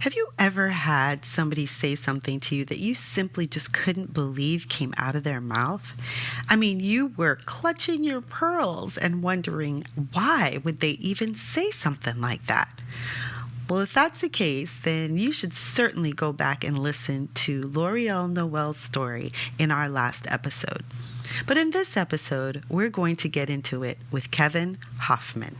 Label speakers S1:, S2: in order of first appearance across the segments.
S1: Have you ever had somebody say something to you that you simply just couldn't believe came out of their mouth? I mean, you were clutching your pearls and wondering why would they even say something like that? Well, if that's the case, then you should certainly go back and listen to L'Oreal Noel's story in our last episode. But in this episode, we're going to get into it with Kevin Hofmann.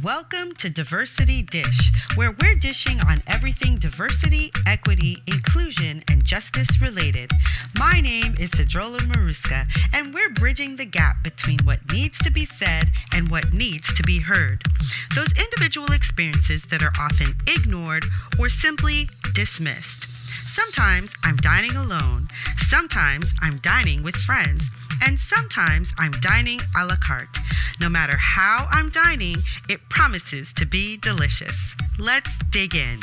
S1: Welcome to Diversity Dish, where we're dishing on everything diversity, equity, inclusion, and justice related. My name is Sedruola Maruska, and we're bridging the gap between what needs to be said and what needs to be heard. Those individual experiences that are often ignored or simply dismissed. Sometimes I'm dining alone, sometimes I'm dining with friends, and sometimes I'm dining a la carte. No matter how I'm dining, it promises to be delicious. Let's dig in.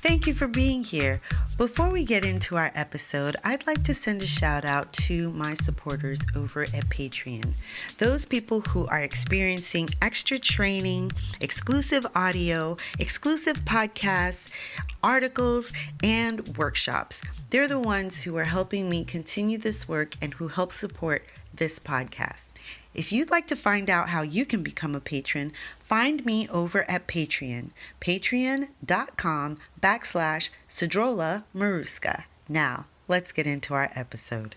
S1: Thank you for being here. Before we get into our episode, I'd like to send a shout out to my supporters over at Patreon. Those people who are experiencing extra training, exclusive audio, exclusive podcasts, articles, and workshops. They're the ones who are helping me continue this work and who help support this podcast. If you'd like to find out how you can become a patron, find me over at Patreon, patreon.com/Sedruola Maruska. Now, let's get into our episode.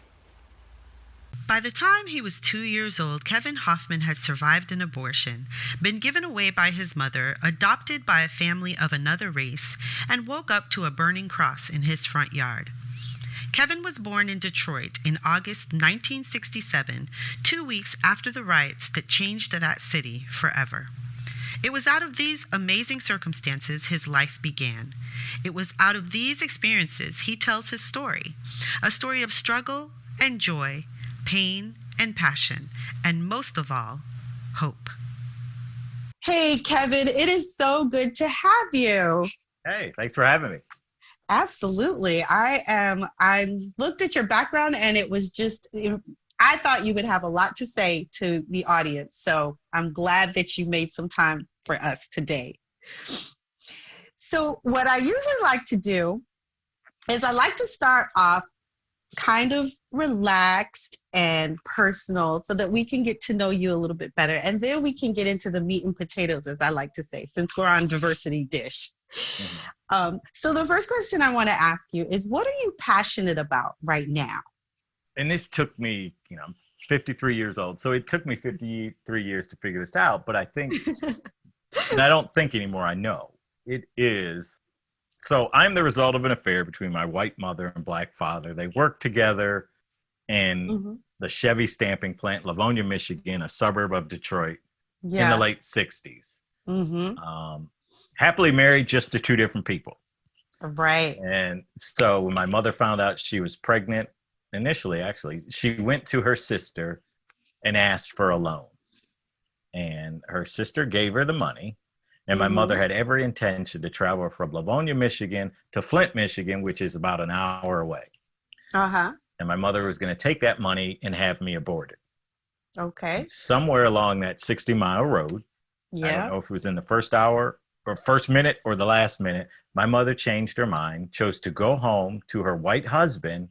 S1: By the time he was 2 years old, Kevin Hofmann had survived an abortion, been given away by his mother, adopted by a family of another race, and woke up to a burning cross in his front yard. Kevin was born in Detroit in August 1967, 2 weeks after the riots that changed that city forever. It was out of these amazing circumstances his life began. It was out of these experiences he tells his story, a story of struggle and joy, pain and passion, and most of all, hope. Hey, Kevin, it is so good to have you.
S2: Hey, thanks for having me.
S1: Absolutely. I looked at your background and it was just, I thought you would have a lot to say to the audience. So I'm glad that you made some time for us today. So what I usually like to do is I like to start off kind of relaxed and personal so that we can get to know you a little bit better. And then we can get into the meat and potatoes, as I like to say, since we're on Diversity Dish. So the first question I want to ask you is, what are you passionate about right now?
S2: And this took me, I'm 53 years old. So it took me 53 years to figure this out. But I think, and I don't think anymore, I know. It is. So I'm the result of an affair between my white mother and black father. They worked together in the Chevy stamping plant, Livonia, Michigan, a suburb of Detroit, in the late 60s. Happily married, just to two different people.
S1: Right.
S2: And so when my mother found out she was pregnant, initially, actually, she went to her sister and asked for a loan. And her sister gave her the money. And my mother had every intention to travel from Livonia, Michigan to Flint, Michigan, which is about an hour away. And my mother was going to take that money and have me aborted.
S1: Okay.
S2: And somewhere along that 60-mile road, I don't know if it was in the first hour or first minute or the last minute, my mother changed her mind, chose to go home to her white husband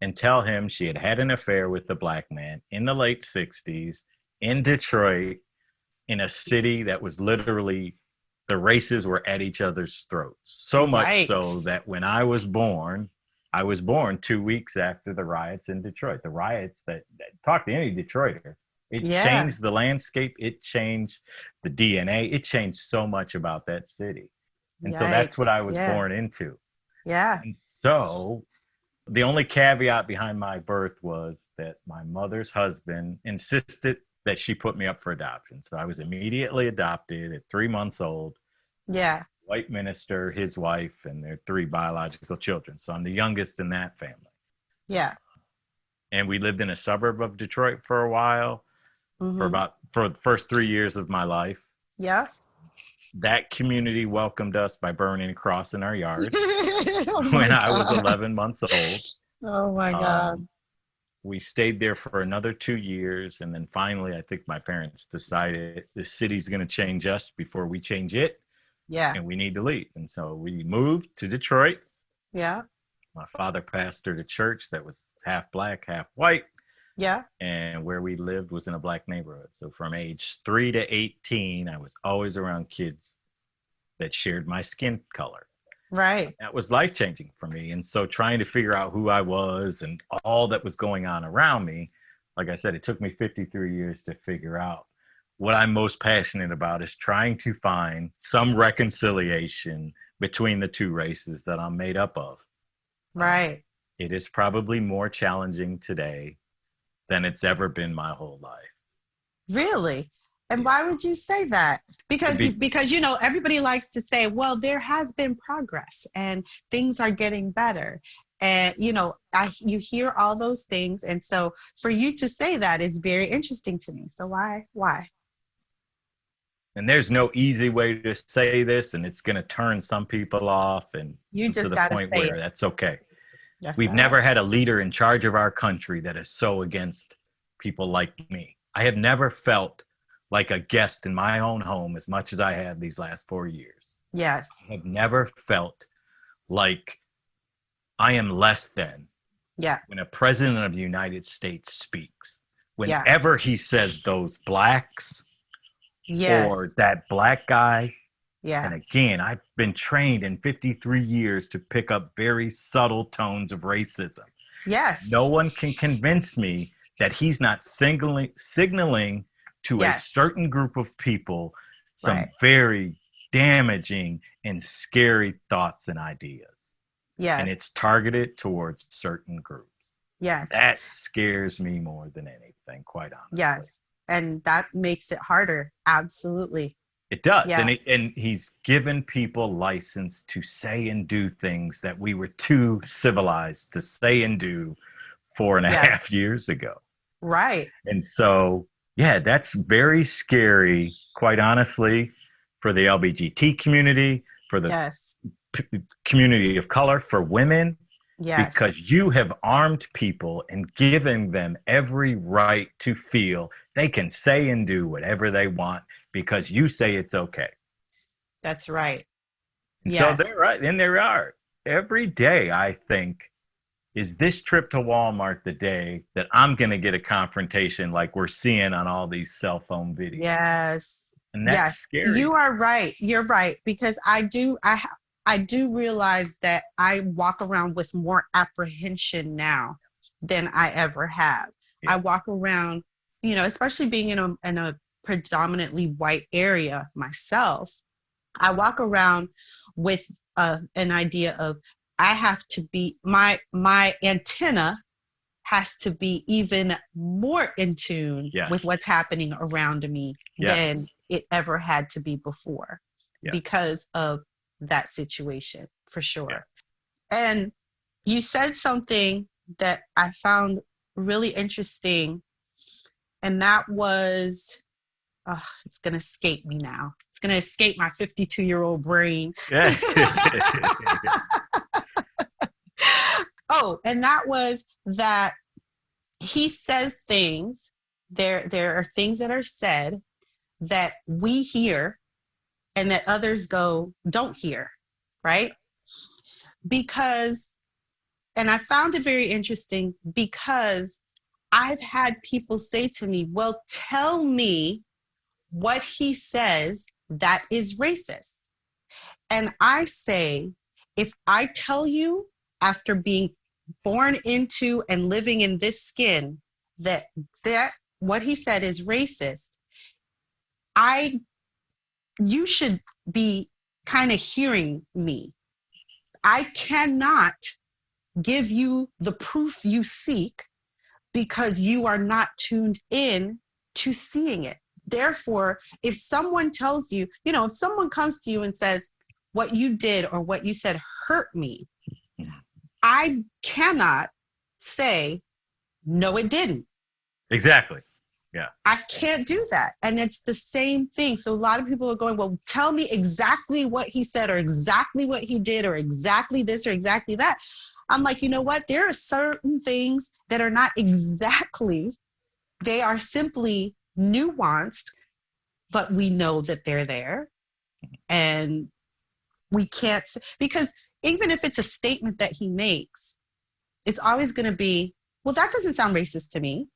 S2: and tell him she had had an affair with the black man in the late 60s in Detroit, in a city that was literally, the races were at each other's throats. So much so that when I was born 2 weeks after the riots in Detroit. The riots that talk to any Detroiter. It changed the landscape. It changed the DNA. It changed so much about that city. And so that's what I was born into. And so the only caveat behind my birth was that my mother's husband insisted that she put me up for adoption. So I was immediately adopted at 3 months old. White minister, his wife, and their 3 biological children. So I'm the youngest in that family. And we lived in a suburb of Detroit for a while, for the first 3 years of my life. That community welcomed us by burning a cross in our yard when I was 11 months old.
S1: Oh my God.
S2: We stayed there for another 2 years. And then finally, I think my parents decided the city's going to change us before we change it.
S3: Yeah.
S2: And we need to leave. And so we moved to Detroit.
S3: Yeah.
S2: My father pastored a church that was half black, half white.
S3: Yeah.
S2: And where we lived was in a black neighborhood. So from age 3 to 18, I was always around kids that shared my skin color.
S3: Right.
S2: That was life changing for me. And so trying to figure out who I was and all that was going on around me, like I said, it took me 53 years to figure out what I'm most passionate about is trying to find some reconciliation between the two races that I'm made up of.
S3: Right.
S2: It is probably more challenging today than it's ever been my whole life.
S3: Really? And why would you say that? Because everybody likes to say, well, there has been progress and things are getting better. And, you hear all those things. And so for you to say that is very interesting to me. So why?
S2: And there's no easy way to say this, and it's going to turn some people off. And
S3: you just
S2: to the
S3: gotta
S2: point
S3: say
S2: where
S3: it.
S2: that's okay.
S3: We've
S2: never had a leader in charge of our country that is so against people like me. I have never felt like a guest in my own home as much as I have these last 4 years.
S3: Yes.
S2: I have never felt like I am less than.
S3: Yeah.
S2: When a president of the United States speaks, whenever he says those blacks or that black guy.
S3: Yeah.
S2: And again, I've been trained in 53 years to pick up very subtle tones of racism.
S3: Yes.
S2: No one can convince me that he's not signaling to a certain group of people some very damaging and scary thoughts and ideas.
S3: Yes.
S2: And it's targeted towards certain groups.
S3: Yes.
S2: That scares me more than anything, quite honestly.
S3: Yes. And that makes it harder. Absolutely.
S2: It does.
S3: Yeah.
S2: And he's given people license to say and do things that we were too civilized to say and do 4.5 years ago.
S3: Right.
S2: And so, yeah, that's very scary, quite honestly, for the LGBT community, for the community of color, for women.
S3: Yes.
S2: Because you have armed people and given them every right to feel they can say and do whatever they want because you say it's okay.
S3: That's right.
S2: And so they're right. And there are. Every day, I think, is this trip to Walmart the day that I'm going to get a confrontation like we're seeing on all these cell phone videos?
S3: Yes.
S2: And that's scary.
S3: You are right. You're right. Because I do realize that I walk around with more apprehension now than I ever have. Yeah. I walk around, especially being in a predominantly white area myself, I walk around with an idea of I have to be, my antenna has to be even more in tune with what's happening around me than it ever had to be before because of that situation, for sure. Yeah. And you said something that I found really interesting, and that was, it's going to escape me now. It's going to escape my 52-year-old brain. Yeah. And that was that he says things, there are things that are said that we hear and that others don't hear, right? Because, and I found it very interesting because I've had people say to me, well, tell me what he says that is racist. And I say, if I tell you after being born into and living in this skin that what he said is racist, you should be kind of hearing me. I cannot give you the proof you seek because you are not tuned in to seeing it. Therefore, if someone tells you, if someone comes to you and says, what you did or what you said hurt me, I cannot say, no, it didn't.
S2: Exactly. Yeah.
S3: I can't do that. And it's the same thing. So a lot of people are going, well, tell me exactly what he said or exactly what he did or exactly this or exactly that. I'm like, you know what? There are certain things that are not exactly, they are simply nuanced, but we know that they're there. And we can't, because even if it's a statement that he makes, it's always going to be, well, that doesn't sound racist to me.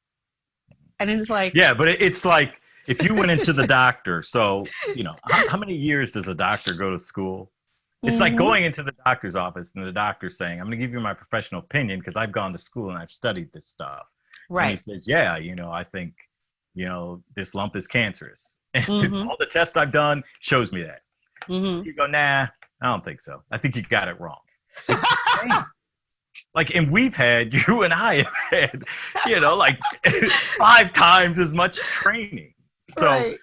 S3: And it's like,
S2: yeah, but it's like if you went into the doctor. So, you know, how many years does a doctor go to school? It's like going into the doctor's office and the doctor's saying, I'm going to give you my professional opinion because I've gone to school and I've studied this stuff.
S3: right.
S2: And he says, yeah, you know, I think, you know, this lump is cancerous. And all the tests I've done shows me that. You go, nah, I don't think so. I think you got it wrong. It's like, and we've had, you and I have had, you know, like 5 times as much training. So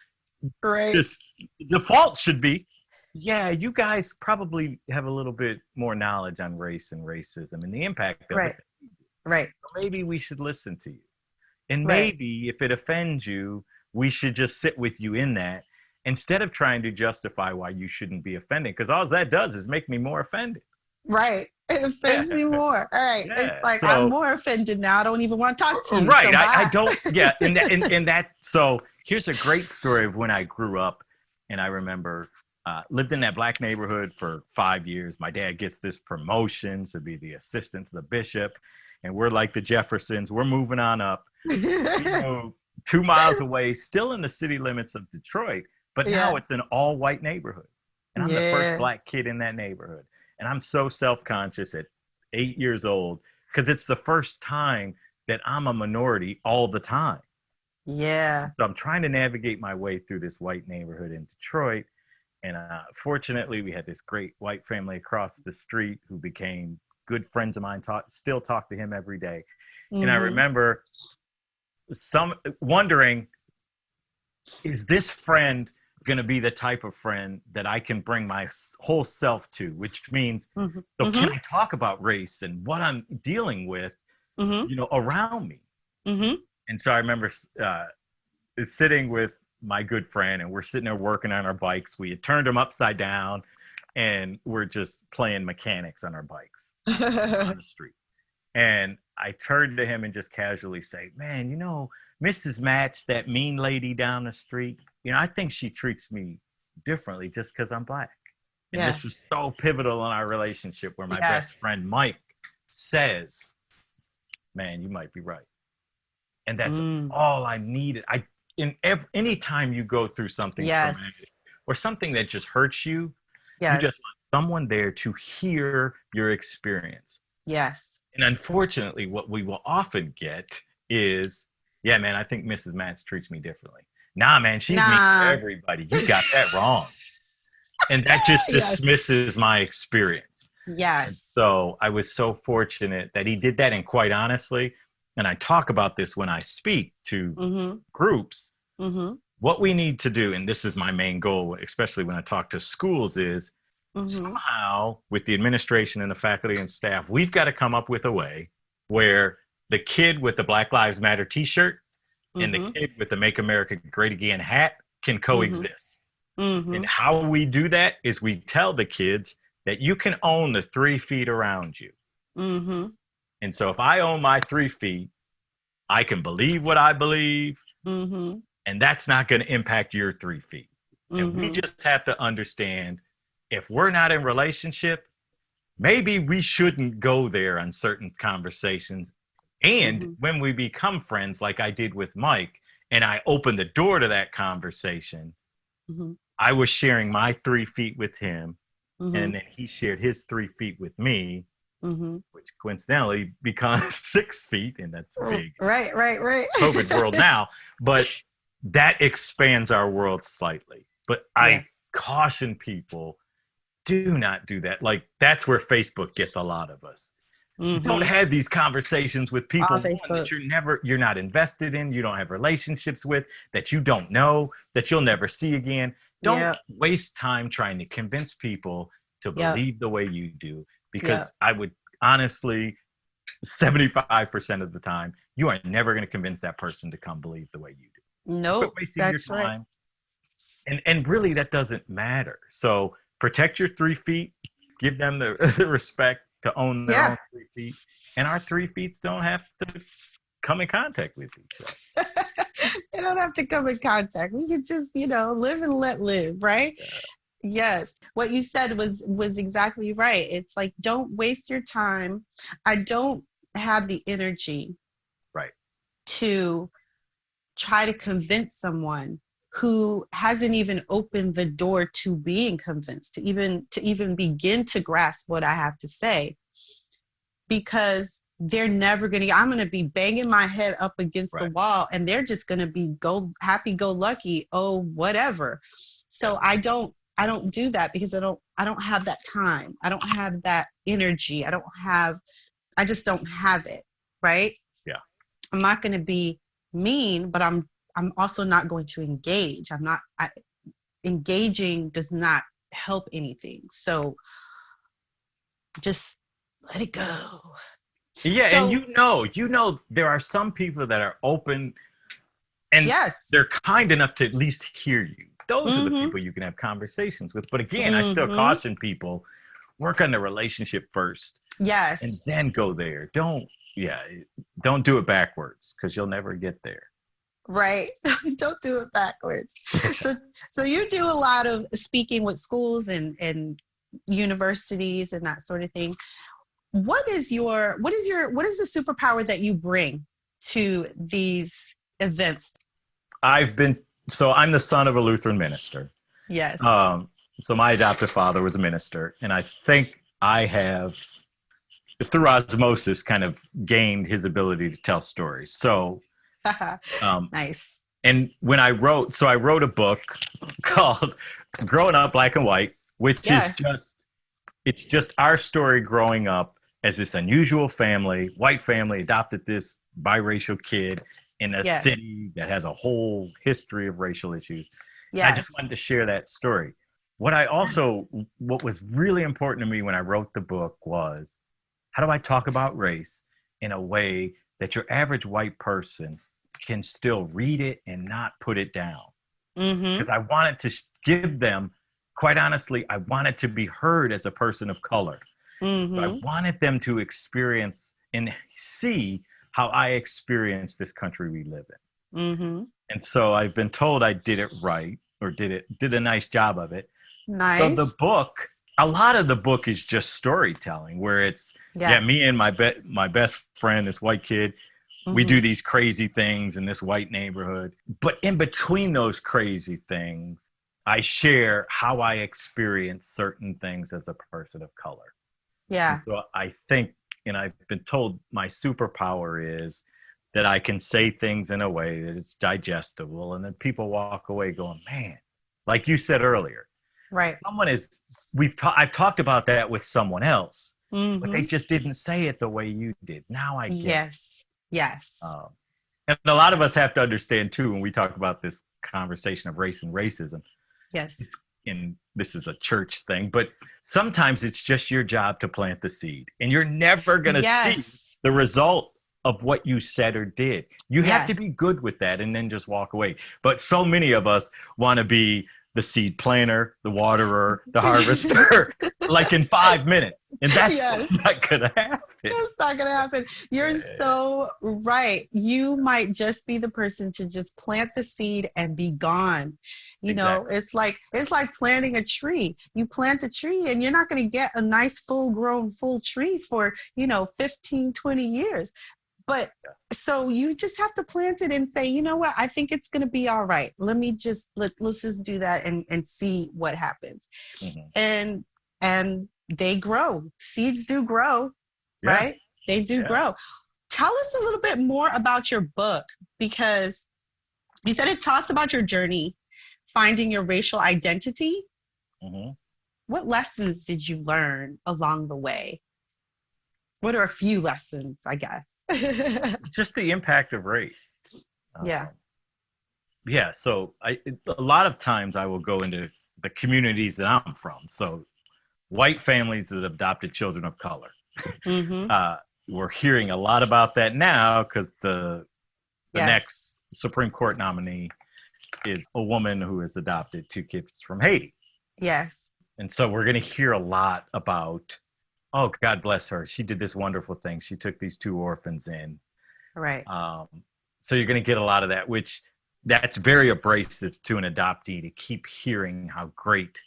S2: just default should be, yeah, you guys probably have a little bit more knowledge on race and racism and the impact of it.
S3: Right.
S2: So maybe we should listen to you. And maybe if it offends you, we should just sit with you in that instead of trying to justify why you shouldn't be offended. Because all that does is make me more offended.
S3: Right. It offends me more. All right.
S2: Yeah.
S3: It's like,
S2: So,
S3: I'm more offended now. I don't even want to talk to you.
S2: Right.
S3: So
S2: I don't. Yeah. And that. So here's a great story of when I grew up. And I remember lived in that black neighborhood for 5 years. My dad gets this promotion to be the assistant to the bishop. And we're like the Jeffersons. We're moving on up. You know, 2 miles away, still in the city limits of Detroit. But now it's an all-white neighborhood. And I'm the first black kid in that neighborhood. And I'm so self-conscious at 8 years old because it's the first time that I'm a minority all the time.
S3: Yeah.
S2: So I'm trying to navigate my way through this white neighborhood in Detroit. And fortunately, we had this great white family across the street who became good friends of mine, still talk to him every day. And I remember wondering, is this friend going to be the type of friend that I can bring my whole self to, which means, so can I talk about race and what I'm dealing with, you know, around me? And so I remember sitting with my good friend and we're sitting there working on our bikes. We had turned them upside down and we're just playing mechanics on our bikes on the street. And I turned to him and just casually say, man, you know, Mrs. Match, that mean lady down the street, you know, I think she treats me differently just because I'm black. And this was so pivotal in our relationship where my best friend Mike says, man, you might be right. And that's all I needed. Anytime you go through something traumatic or something that just hurts you, you just want someone there to hear your experience.
S3: Yes.
S2: And unfortunately, what we will often get is, yeah, man, I think Mrs. Matz treats me differently. Nah, man, she's mean to everybody. You got that wrong. And that just dismisses my experience.
S3: Yes.
S2: And so I was so fortunate that he did that. And quite honestly, and I talk about this when I speak to groups, what we need to do, and this is my main goal, especially when I talk to schools, is somehow with the administration and the faculty and staff, we've got to come up with a way where the kid with the Black Lives Matter t-shirt and the kid with the Make America Great Again hat can coexist. And how we do that is we tell the kids that you can own the 3 feet around you. And so if I own my 3 feet, I can believe what I believe, and that's not going to impact your 3 feet. And we just have to understand, if we're not in relationship, maybe we shouldn't go there on certain conversations. And when we become friends, like I did with Mike, and I opened the door to that conversation, I was sharing my 3 feet with him, and then he shared his 3 feet with me, which coincidentally becomes 6 feet, and that's big.
S3: Right.
S2: COVID world now, but that expands our world slightly. But I caution people, do not do that. Like, that's where Facebook gets a lot of us. Don't have these conversations with people that you're not invested in, you don't have relationships with, that you don't know, that you'll never see again. Don't waste time trying to convince people to believe the way you do, because I would honestly, 75% of the time, you are never going to convince that person to come believe the way you do.
S3: Nope,
S2: that's right. And really, that doesn't matter. So protect your 3 feet, give them the respect, to own their own 3 feet, and our 3 feet don't have to come in contact with each other.
S3: They don't have to come in contact. We can just, live and let live, right?
S2: Yeah.
S3: Yes. What you said was exactly right. It's like, don't waste your time. I don't have the energy
S2: Right.
S3: to try to convince someone who hasn't even opened the door to being convinced, to even begin to grasp what I have to say, because they're never going to, I'm going to be banging my head up against the wall, and they're just going to be happy go lucky. Oh, whatever. So I don't do that, because I don't have that time. I don't have that energy. I just don't have it. Right.
S2: Yeah.
S3: I'm not going to be mean, but I'm also not going to engage. Engaging does not help anything. So just let it go.
S2: Yeah, so, and you know, there are some people that are open and they're kind enough to at least hear you. Those are the people you can have conversations with. But again, I still caution people, work on the relationship first.
S3: Yes.
S2: And then go there. Don't do it backwards, because you'll never get there.
S3: Right. Don't do it backwards. So you do a lot of speaking with schools and universities and that sort of thing. What is the superpower that you bring to these events?
S2: I'm the son of a Lutheran minister.
S3: Yes.
S2: So my adoptive father was a minister, and I think I have, through osmosis, kind of gained his ability to tell stories. So
S3: nice.
S2: And when I wrote a book called Growing Up Black and White, which it's just our story growing up as this unusual family, white family, adopted this biracial kid in a city that has a whole history of racial issues. I just wanted to share that story. What was really important to me when I wrote the book was, how do I talk about race in a way that your average white person can still read it and not put it down? Because I wanted to give them, quite honestly, I wanted to be heard as a person of color. So I wanted them to experience and see how I experience this country we live in. And so I've been told I did it right, or did a nice job of it.
S3: Nice.
S2: So the book, a lot of the book is just storytelling, where it's me and my best friend, this white kid, we do these crazy things in this white neighborhood. But in between those crazy things, I share how I experience certain things as a person of color.
S3: Yeah.
S2: And so I think, and I've been told my superpower is that I can say things in a way that it's digestible, and then people walk away going, man, like you said earlier,
S3: right?
S2: I've talked about that with someone else, but they just didn't say it the way you did. Now I get it.
S3: Yes.
S2: And a lot of us have to understand too, when we talk about this conversation of race and racism.
S3: Yes.
S2: And this is a church thing, but sometimes it's just your job to plant the seed, and you're never going to see the result of what you said or did. You have to be good with that and then just walk away. But so many of us want to be the seed planter, the waterer, the harvester, like in 5 minutes. And that's not going to happen.
S3: It's not going to happen. You're so right. You might just be the person to just plant the seed and be gone. You know, it's like planting a tree. You plant a tree and you're not going to get a nice full tree for, 15, 20 years. But so you just have to plant it and say, you know what, I think it's going to be all right. Let's just do that and see what happens. And they grow. Seeds do grow, right? They do grow. Tell us a little bit more about your book, because you said it talks about your journey, finding your racial identity. What lessons did you learn along the way? What are a few lessons, I guess?
S2: Just the impact of race. So a lot of times I will go into the communities that I'm from. So white families that adopted children of color. We're hearing a lot about that now, because the next Supreme Court nominee is a woman who has adopted 2 kids from Haiti.
S3: Yes.
S2: And so we're going to hear a lot about Oh, God bless her. She did this wonderful thing. She took these two orphans in.
S3: Right.
S2: Um, so you're going to get a lot of that, which that's very abrasive to an adoptee to keep hearing how great,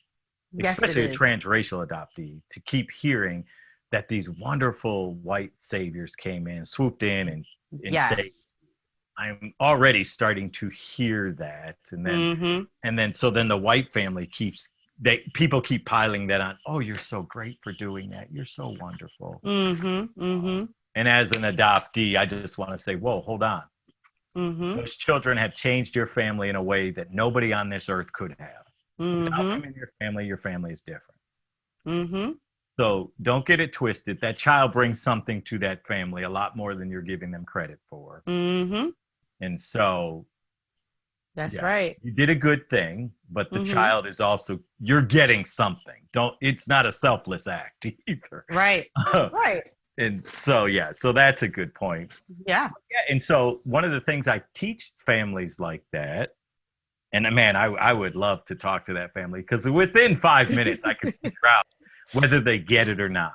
S3: Yes, it
S2: especially a
S3: is.
S2: transracial adoptee, to keep hearing that these wonderful white saviors came in, swooped in, and say,
S3: Yes.
S2: I'm already starting to hear that.
S3: Mm-hmm.
S2: And then so then the white family people keep piling that on. Oh, you're so great for doing that. You're so wonderful.
S3: Mm-hmm. Mm-hmm.
S2: And as an adoptee, I just want to say, whoa, hold on.
S3: Mm-hmm.
S2: Those children have changed your family in a way that nobody on this earth could have. Without
S3: Mm-hmm.
S2: them in your family is different.
S3: Mm-hmm.
S2: So don't get it twisted. That child brings something to that family a lot more than you're giving them credit for.
S3: Mm-hmm.
S2: And so,
S3: That's
S2: yeah,
S3: right.
S2: you did a good thing, but the
S3: Mm-hmm.
S2: child is also, you're getting something. It's not a selfless act either.
S3: Right. Right.
S2: And so, yeah, so that's a good point.
S3: Yeah.
S2: Yeah. And so one of the things I teach families like that, and man, I would love to talk to that family because within 5 minutes, I could figure out whether they get it or not.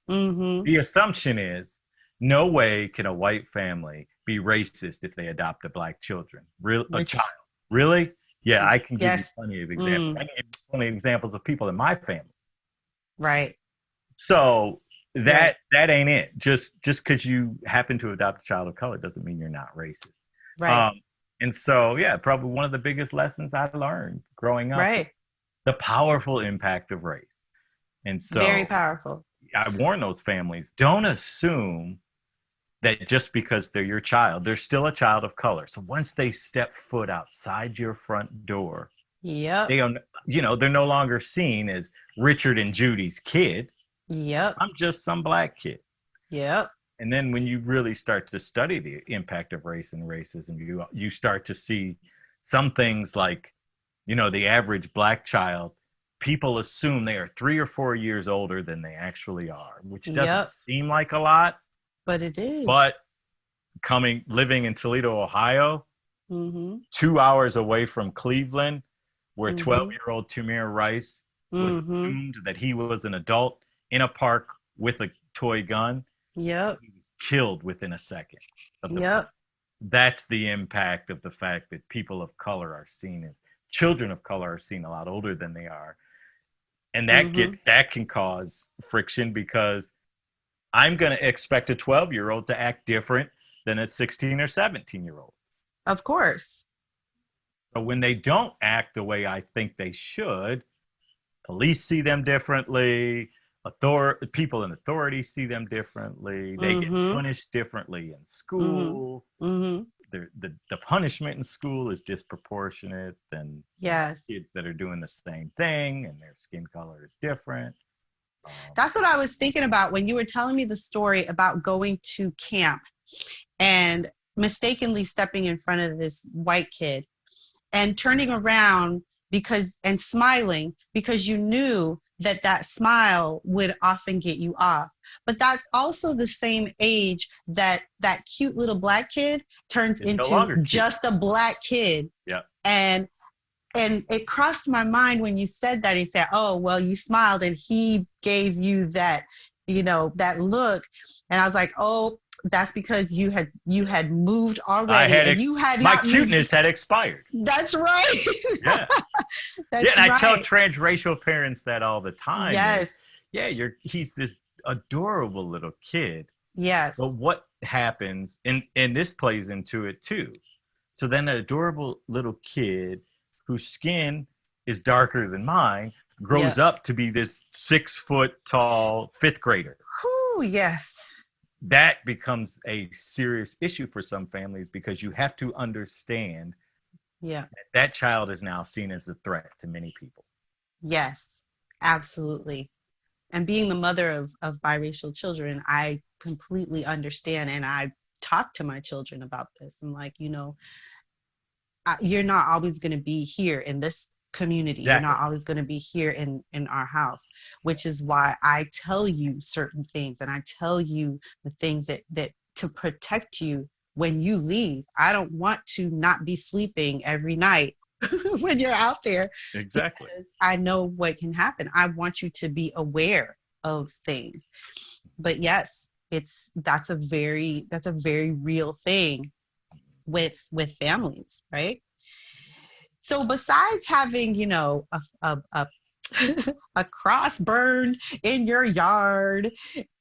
S3: Mm-hmm.
S2: The assumption is no way can a white family be racist if they adopt a black a
S3: Which,
S2: child. Really? Yeah, I can give you
S3: yes.
S2: plenty of examples. I can give you plenty of examples of people in my family.
S3: Right.
S2: So
S3: Right.
S2: that ain't it. Just because you happen to adopt a child of color doesn't mean you're not racist.
S3: Right.
S2: Um, and so yeah, probably one of the biggest lessons I learned growing up is
S3: Right.
S2: the powerful impact of race. And
S3: Very
S2: so
S3: powerful.
S2: I warn those families, don't assume that just because they're your child, they're still a child of color. So once they step foot outside your front door,
S3: Yep.
S2: they are, they're no longer seen as Richard and Judy's kid.
S3: Yep.
S2: I'm just some black kid.
S3: Yep.
S2: And then when you really start to study the impact of race and racism, you start to see some things like, the average black child, people assume they are 3 or 4 years older than they actually are, which doesn't
S3: Yep.
S2: seem like a lot.
S3: But it is.
S2: But living in Toledo, Ohio,
S3: Mm-hmm.
S2: 2 hours away from Cleveland, where
S3: Mm-hmm.
S2: 12-year-old Tamir Rice was
S3: Mm-hmm.
S2: assumed that he was an adult in a park with a toy gun.
S3: Yep.
S2: He was killed within a second of the
S3: Yep.
S2: That's the impact of the fact that people of color are seen as children of color are seen a lot older than they are. And
S3: Mm-hmm.
S2: that can cause friction because I'm going to expect a 12-year-old to act different than a 16 or 17-year-old.
S3: Of course.
S2: So when they don't act the way I think they should, police see them differently, people in authority see them differently, they get
S3: Mm-hmm.
S2: punished differently in
S3: Mm-hmm.
S2: school.
S3: Mm-hmm.
S2: The punishment in school is disproportionate than
S3: Yes.
S2: kids that are doing the same thing and their skin color is different.
S3: That's what I was thinking about when you were telling me the story about going to camp and mistakenly stepping in front of this white kid and turning around and smiling because you knew that smile would often get you off. But that's also the same age that cute little black kid turns
S2: It's no
S3: into
S2: longer cute.
S3: just a black kid.
S2: Yeah.
S3: And it crossed my mind when you said that. He said, oh, well, you smiled and he gave you that, that look. And I was like, oh, that's because you had moved already and you had
S2: my
S3: not
S2: cuteness had expired.
S3: That's right.
S2: Yeah.
S3: That's
S2: and I
S3: right.
S2: tell transracial parents that all the time.
S3: Yes.
S2: He's this adorable little kid.
S3: Yes.
S2: But what happens, and this plays into it too. So then an adorable little kid whose skin is darker than mine grows up to be this 6-foot tall fifth grader.
S3: Whew, yes.
S2: That becomes a serious issue for some families because you have to understand that child is now seen as a threat to many people.
S3: Yes, absolutely. And being the mother of biracial children, I completely understand. And I talk to my children about this. I'm like, you're not always going to be here in this community. Exactly. You're not always going to be here in our house, which is why I tell you certain things. And I tell you the things that to protect you when you leave. I don't want to not be sleeping every night when you're out there.
S2: Exactly.
S3: Because I know what can happen. I want you to be aware of things. But yes, that's a very real thing with families, right? So besides having, a a cross burned in your yard,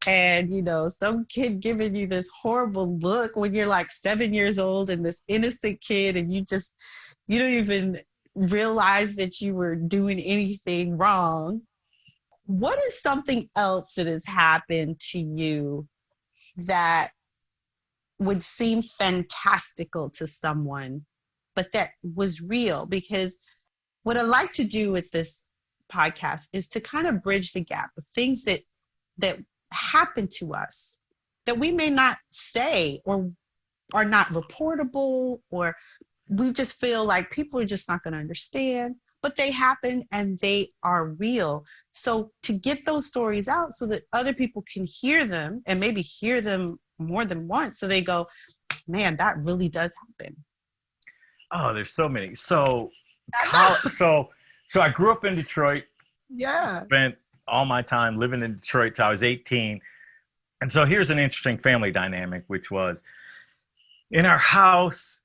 S3: and some kid giving you this horrible look when you're like 7 years old, and this innocent kid, and you don't even realize that you were doing anything wrong. What is something else that has happened to you that would seem fantastical to someone, but that was real? Because what I like to do with this podcast is to kind of bridge the gap of things that happen to us that we may not say or are not reportable, or we just feel like people are just not going to understand, but they happen and they are real. So to get those stories out so that other people can hear them, and maybe hear them more than once, so they go, man, that really does happen.
S2: Oh, there's so many. So I grew up in Detroit.
S3: Yeah.
S2: Spent all my time living in Detroit till I was 18. And so here's an interesting family dynamic, which was in our house,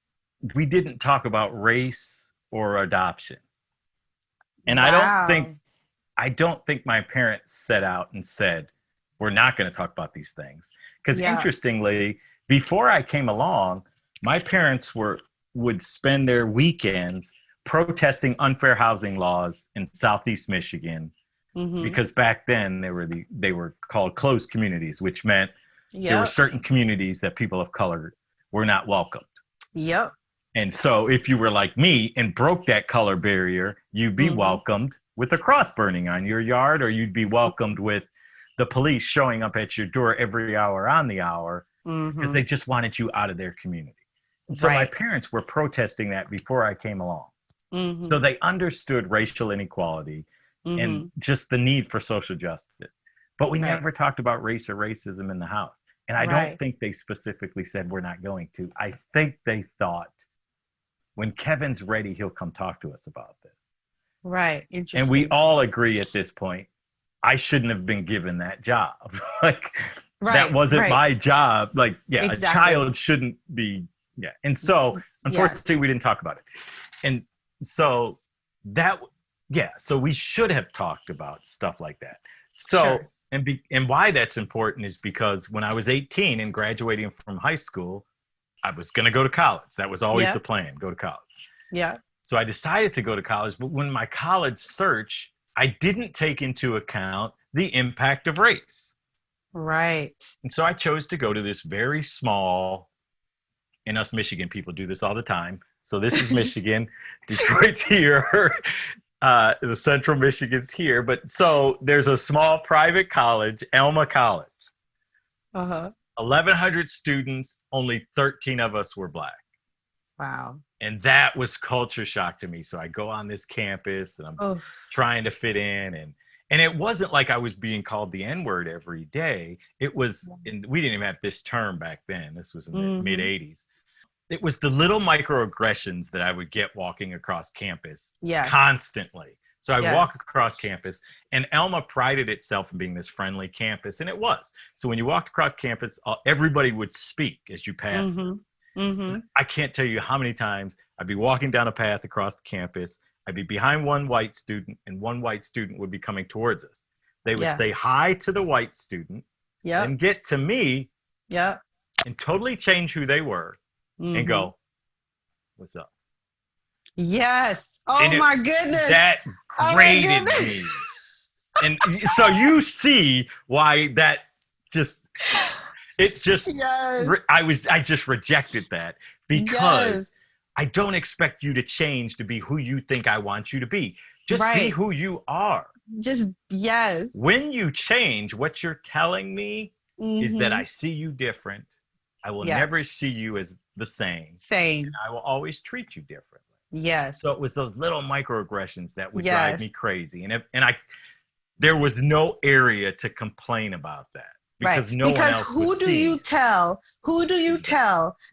S2: we didn't talk about race or adoption. And
S3: Wow.
S2: I don't think my parents set out and said, we're not going to talk about these things. Because interestingly, before I came along, my parents would spend their weekends protesting unfair housing laws in Southeast Michigan, because back then they were called closed communities, which meant there were certain communities that people of color were not welcomed.
S3: Yep.
S2: And so if you were like me and broke that color barrier, you'd be welcomed with a cross burning on your yard, or you'd be welcomed with the police showing up at your door every hour on the hour, because they just wanted you out of their community. And so my parents were protesting that before I came along. So they understood racial inequality and just the need for social justice. But we never talked about race or racism in the house. And I don't think they specifically said we're not going to. I think they thought, when Kevin's ready, he'll come talk to us about this.
S3: Right. Interesting.
S2: And we all agree at this point, I shouldn't have been given that job. That wasn't my job. A child shouldn't be. Yeah. And so, unfortunately, we didn't talk about it. And so so we should have talked about stuff like that. So, and why that's important is because when I was 18 and graduating from high school, I was going to go to college. That was always the plan, go to college.
S3: Yeah.
S2: So I decided to go to college, but when my college search, I didn't take into account the impact of race.
S3: Right.
S2: And so I chose to go to this very small, and us Michigan people do this all the time. So this is Michigan, Detroit's here, the central Michigan's here. But so there's a small private college, Alma College. 1,100 students, only 13 of us were Black.
S3: Wow.
S2: And that was culture shock to me. So I go on this campus and I'm trying to fit in. And it wasn't like I was being called the N-word every day. It was, and we didn't even have this term back then. This was in the mid 80s. It was the little microaggressions that I would get walking across campus constantly. So I walk across campus, and Alma prided itself in being this friendly campus, and it was. So when you walked across campus, everybody would speak as you passed them. I can't tell you how many times I'd be walking down a path across the campus. I'd be behind one white student, and one white student would be coming towards us. They would say hi to the white student, and get to me, and totally change who they were, and go, "What's up?"
S3: Yes. Oh my goodness.
S2: That grated me. And so you see why that just I just rejected that, because I don't expect you to change to be who you think I want you to be. Just be who you are. When you change, what you're telling me is that I see you different. I will never see you as the same. And I will always treat you differently. So it was those little microaggressions that would drive me crazy. And there was no area to complain about that. Because no one else
S3: who do you tell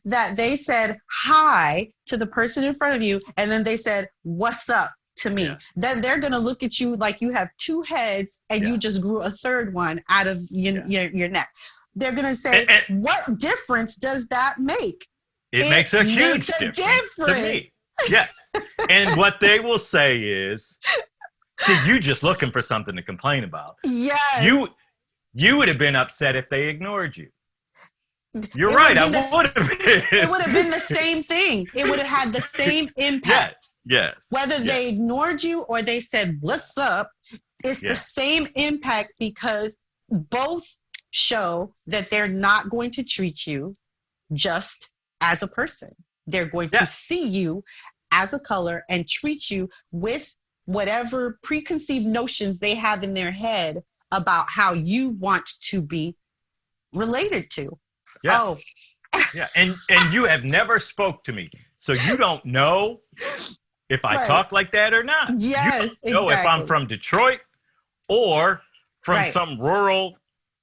S3: that they said hi to the person in front of you, and then they said, "What's up?" to me. Then they're going to look at you like you have two heads and you just grew a third one out of your neck. They're going to say, what difference does that make?
S2: It makes a huge difference to me. Yes. And what they will say is, see, you just looking for something to complain about.
S3: Yes.
S2: You would have been upset if they ignored you. You're right. I would have been.
S3: It would have been the same thing. It would have had the same impact.
S2: Yes.
S3: Whether they ignored you or they said, what's up, it's the same impact, because both show that they're not going to treat you just as a person. They're going to see you as a color and treat you with whatever preconceived notions they have in their head about how you want to be related to.
S2: Yeah.
S3: Oh.
S2: Yeah. And you have never spoke to me. So you don't know if I talk like that or not.
S3: Yes.
S2: You don't know if I'm from Detroit or from some rural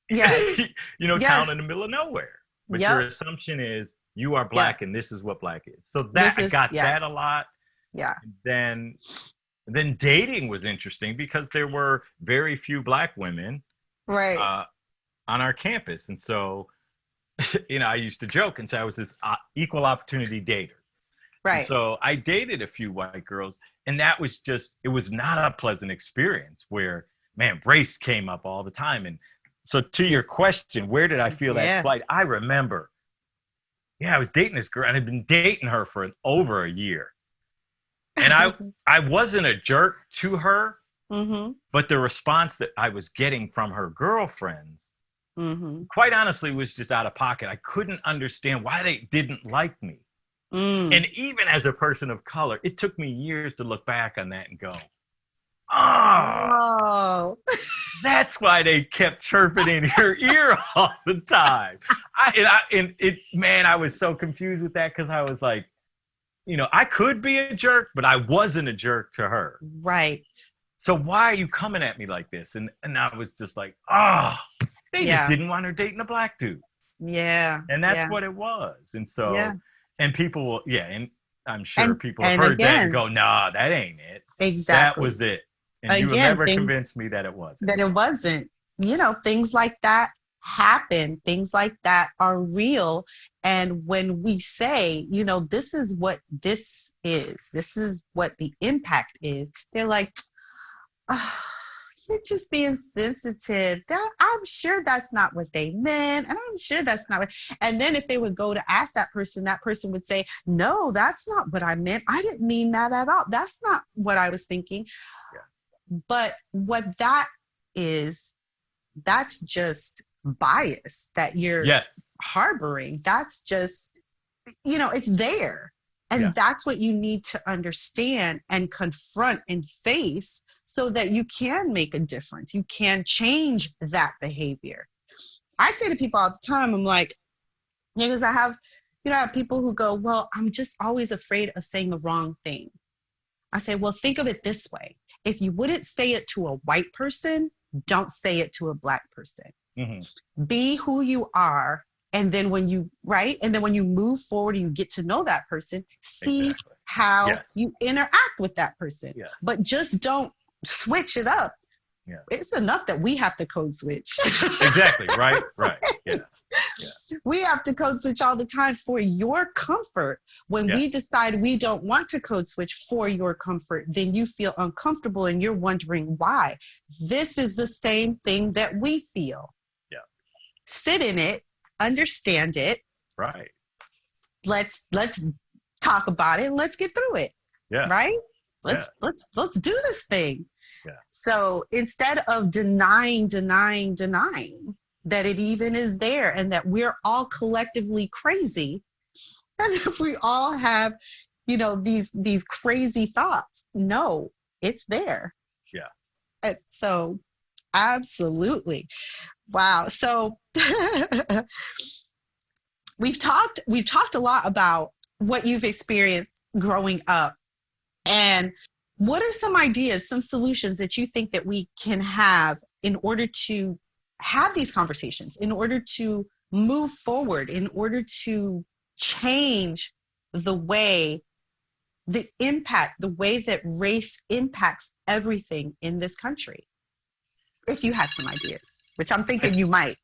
S2: town in the middle of nowhere. But your assumption is you are black and this is what black is. So that I got that a lot.
S3: Yeah.
S2: And then dating was interesting because there were very few black women on our campus. And so I used to joke and say I was this equal opportunity dater. Right. And so I dated a few white girls, and that was it was not a pleasant experience where, man, race came up all the time. And so to your question, where did I feel that slight? I remember, I was dating this girl and I'd been dating her for over a year. And I wasn't a jerk to her, but the response that I was getting from her girlfriends, quite honestly, was just out of pocket. I couldn't understand why they didn't like me. And even as a person of color, it took me years to look back on that and go, oh, that's why they kept chirping in your ear all the time. I was so confused with that because I was like, I could be a jerk, but I wasn't a jerk to her.
S3: Right.
S2: So why are you coming at me like this? And I was just like, they just didn't want her dating a black dude.
S3: Yeah.
S2: And that's what it was. And so, and people will, and I'm sure people have heard that and go, nah, that ain't it.
S3: Exactly.
S2: That was it. And you have never convinced me that it wasn't.
S3: That it wasn't. Things like that happen. Things like that are real. And when we say, this is what this is what the impact is, they're like, you're just being sensitive. I'm sure that's not what they meant. And I'm sure that's not what. And then if they would go to ask that person would say, no, that's not what I meant. I didn't mean that at all. That's not what I was thinking. Yeah. But what that is, that's just bias that you're harboring. That's just, it's there. And that's what you need to understand and confront and face so that you can make a difference. You can change that behavior. I say to people all the time, I'm like, because I have people who go, well, I'm just always afraid of saying the wrong thing. I say, well, think of it this way. If you wouldn't say it to a white person, don't say it to a black person. Mm-hmm. Be who you are. And then when you move forward and you get to know that person, see how you interact with that person. Yes. But just don't switch it up. Yeah. It's enough that we have to code switch.
S2: Exactly. Right. Yeah.
S3: We have to code switch all the time for your comfort. When we decide we don't want to code switch for your comfort, then you feel uncomfortable and you're wondering why. This is the same thing that we feel. Yeah. Sit in it. Understand it.
S2: Right.
S3: Let's talk about it and let's get through it. Yeah. Right? Let's do this thing. Yeah. So instead of denying that it even is there and that we're all collectively crazy, and if we all have, these crazy thoughts, no, it's there. Yeah. And so absolutely. Wow. So we've talked a lot about what you've experienced growing up, and what are some ideas, some solutions that you think that we can have in order to have these conversations, in order to move forward, in order to change the way the impact, the way that race impacts everything in this country. If you have some ideas, which I'm thinking you might.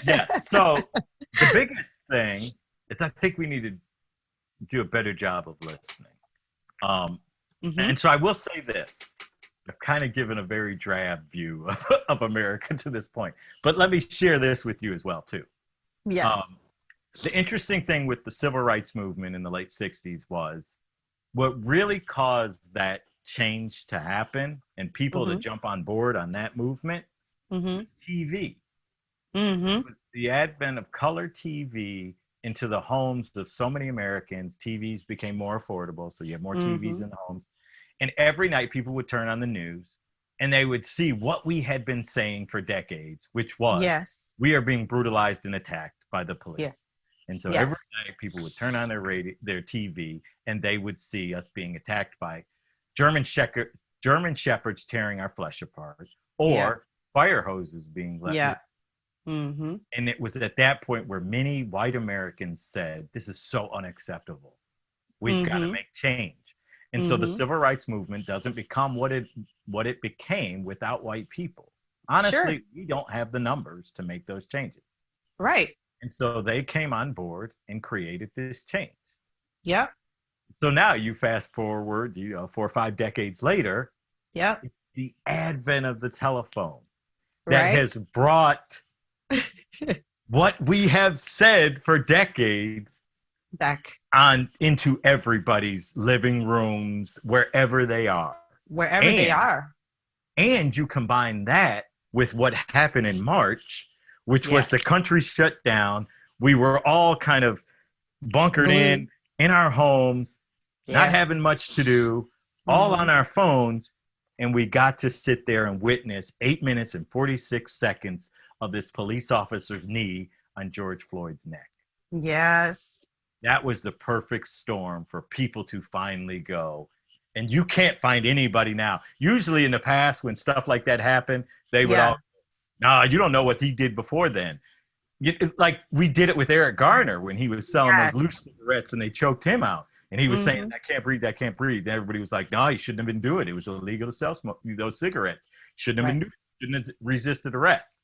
S2: Yeah. So the biggest thing is I think we need to do a better job of listening. And so I will say this. I've kind of given a very drab view of America to this point. But let me share this with you as well, too.
S3: Yes.
S2: The interesting thing with the civil rights movement in the late 60s was what really caused that change to happen and people to jump on board on that movement was TV. It was the advent of color TV into the homes of so many Americans. TVs became more affordable, so you have more TVs in the homes. And every night people would turn on the news and they would see what we had been saying for decades, which was we are being brutalized and attacked by the police. Yeah. And so every night people would turn on their TV and they would see us being attacked by German shepherds tearing our flesh apart or fire hoses being let loose. And it was at that point where many white Americans said, this is so unacceptable. We've got to make change. And so the civil rights movement doesn't become what it became without white people. Honestly, we don't have the numbers to make those changes.
S3: Right.
S2: And so they came on board and created this change.
S3: Yep.
S2: So now you fast forward, 4 or 5 decades later, the advent of the telephone that has brought what we have said for decades
S3: back
S2: on into everybody's living rooms, wherever they are. And you combine that with what happened in March, which was the country shut down. We were all kind of bunkered in our homes, not having much to do, all on our phones. And we got to sit there and witness 8 minutes and 46 seconds of this police officer's knee on George Floyd's neck.
S3: Yes.
S2: That was the perfect storm for people to finally go. And you can't find anybody now. Usually in the past, when stuff like that happened, they would all, no, you don't know what he did before then. Like we did it with Eric Garner when he was selling those loose cigarettes and they choked him out. And he was saying, I can't breathe, I can't breathe. And everybody was like, no, you shouldn't have been doing it. It was illegal to sell those cigarettes. Shouldn't have been doing it. Shouldn't have resisted arrest.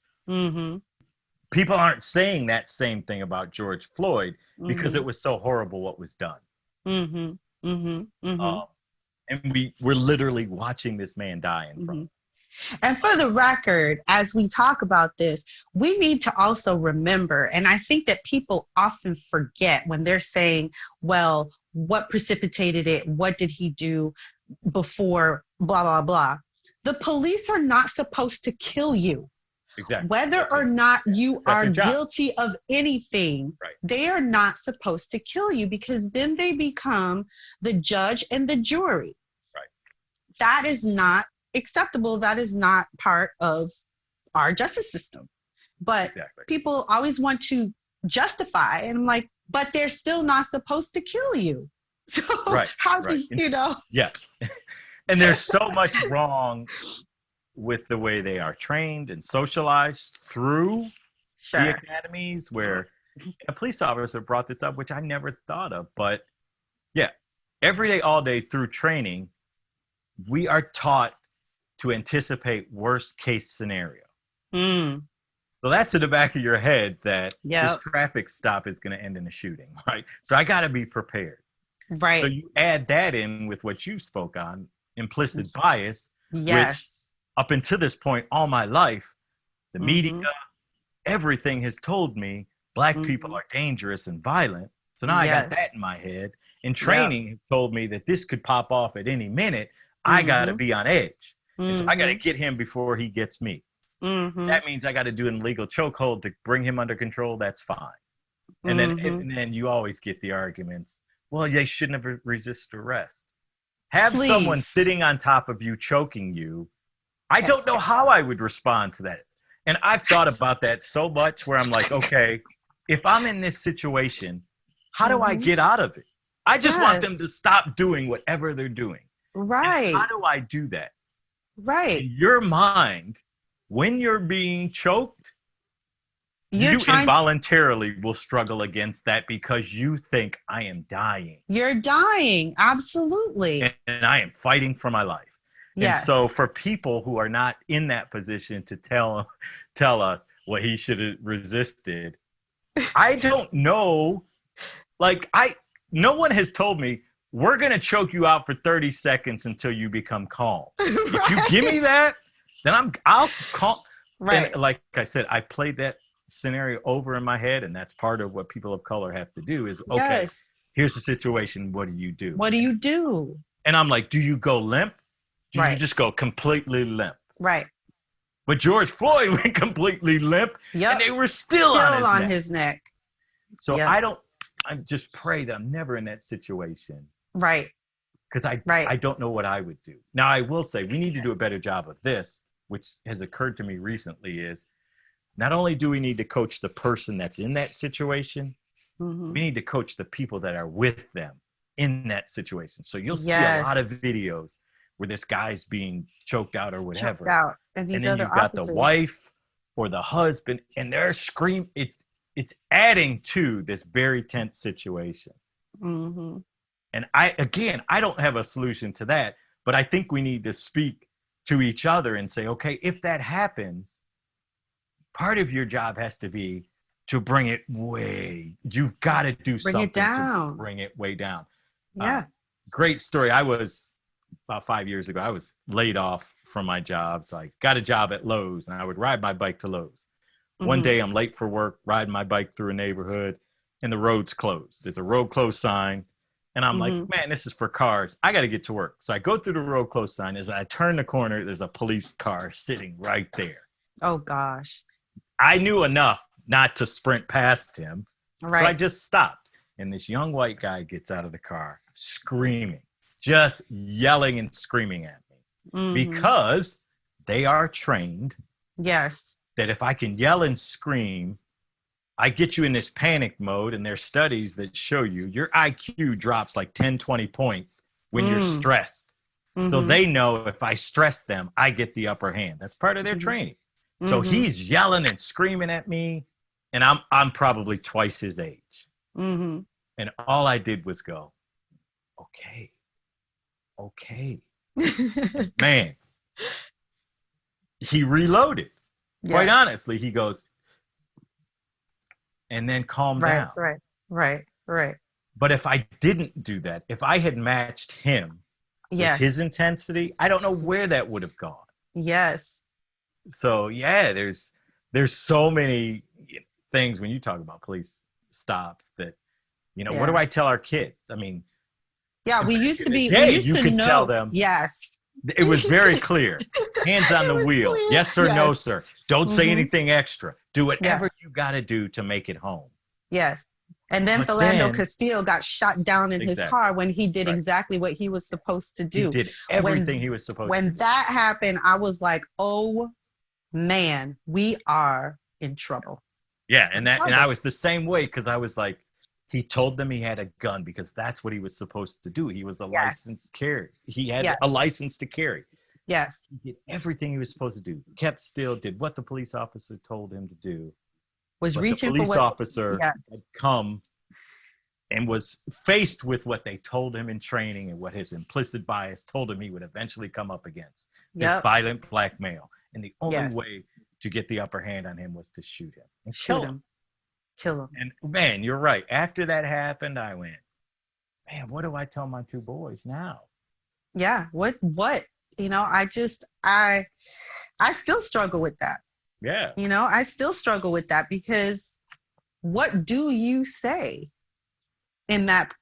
S2: People aren't saying that same thing about George Floyd because it was so horrible what was done. And we're literally watching this man die in front of us.
S3: And for the record, as we talk about this, we need to also remember, and I think that people often forget when they're saying, well, what precipitated it? What did he do before, blah, blah, blah. The police are not supposed to kill you.
S2: Exactly.
S3: Whether or not you are guilty of anything, they are not supposed to kill you because then they become the judge and the jury.
S2: Right.
S3: That is not acceptable. That is not part of our justice system. But people always want to justify, and I'm like, but they're still not supposed to kill you. So how do you know?
S2: Yes. And there's so much wrong with the way they are trained and socialized through the academies, where a police officer brought this up, which I never thought of. But every day, all day through training, we are taught to anticipate worst case scenario. So that's in the back of your head that this traffic stop is going to end in a shooting, right? So I got to be prepared.
S3: Right.
S2: So you add that in with what you spoke on, implicit bias, which up until this point, all my life, the media, everything has told me Black people are dangerous and violent. So now I got that in my head. And training has told me that this could pop off at any minute. I got to be on edge. And so I got to get him before he gets me. That means I got to do an illegal chokehold to bring him under control. That's fine. And then you always get the arguments. Well, they shouldn't have resisted arrest. Have someone sitting on top of you, choking you. I don't know how I would respond to that. And I've thought about that so much where I'm like, okay, if I'm in this situation, how do I get out of it? I just want them to stop doing whatever they're doing.
S3: Right.
S2: And how do I do that?
S3: Right.
S2: In your mind, when you're being choked, You involuntarily will struggle against that because you think I am dying.
S3: You're dying. Absolutely.
S2: And I am fighting for my life.
S3: Yes.
S2: And so for people who are not in that position to tell us what he should have resisted, I don't know. Like, no one has told me, we're going to choke you out for 30 seconds until you become calm. Right. If you give me that, then I'll call. Right. And like I said, I played that scenario over in my head, and that's part of what people of color have to do is, okay, yes, here's the situation. What do you do?
S3: What do you do?
S2: And I'm like, do you go limp? Do you just go completely limp?
S3: Right.
S2: But George Floyd went completely limp, and they were still on
S3: his neck.
S2: So I just pray that I'm never in that situation.
S3: Right.
S2: Because I don't know what I would do. Now, I will say we need to do a better job of this, which has occurred to me recently, is not only do we need to coach the person that's in that situation, we need to coach the people that are with them in that situation. So you'll see a lot of videos where this guy's being choked out or whatever.
S3: Choked out. And
S2: then you've got the wife or the husband, and they're screaming. It's adding to this very tense situation.
S3: Mm-hmm.
S2: And I don't have a solution to that, but I think we need to speak to each other and say, okay, if that happens, part of your job has to be to bring it you've got to do something to bring it way down.
S3: Yeah.
S2: Great story. I was about 5 years ago, I was laid off from my job. So I got a job at Lowe's, and I would ride my bike to Lowe's. One day I'm late for work, riding my bike through a neighborhood, and the road's closed. There's a road closed sign. And I'm like, man, this is for cars. I got to get to work. So I go through the road closed sign. As I turn the corner, there's a police car sitting right there.
S3: Oh, gosh.
S2: I knew enough not to sprint past him.
S3: Right.
S2: So I just stopped. And this young white guy gets out of the car screaming, just yelling and screaming at me because they are trained.
S3: Yes.
S2: That if I can yell and scream, I get you in this panic mode, and there's studies that show you your IQ drops like 10, 20 points when you're stressed. So they know if I stress them, I get the upper hand. That's part of their training. So he's yelling and screaming at me, and I'm probably twice his age. And all I did was go, okay. Man, he reloaded. Yeah. Quite honestly, he goes, and then calm down.
S3: Right.
S2: But if I didn't do that, if I had matched him with his intensity, I don't know where that would have gone.
S3: Yes.
S2: So there's so many things when you talk about police stops that, what do I tell our kids? I mean,
S3: we used to know.
S2: Tell them.
S3: Yes.
S2: It was very clear. Hands on the wheel. Clear. Yes, sir. Yes. No, sir. Don't say anything extra. Do whatever you got to do to make it home.
S3: Yes. And then Philando Castile got shot down in his car when he did exactly what he was supposed to do.
S2: He did everything he was supposed to do.
S3: When that happened, I was like, oh, man, we are in trouble.
S2: Yeah, and I was the same way because I was like, he told them he had a gun because that's what he was supposed to do. He was a licensed carry. He had a license to carry.
S3: Yes.
S2: He did everything he was supposed to do. Kept still, did what the police officer told him to do.
S3: Was reaching
S2: for what the police officer had come and was faced with what they told him in training and what his implicit bias told him he would eventually come up against. This violent black male. And the only way to get the upper hand on him was to shoot him. And
S3: kill him.
S2: And man, you're right. After that happened, I went, man, what do I tell my two boys now?
S3: Yeah. What? I still struggle with that.
S2: Yeah.
S3: I still struggle with that because what do you say in that,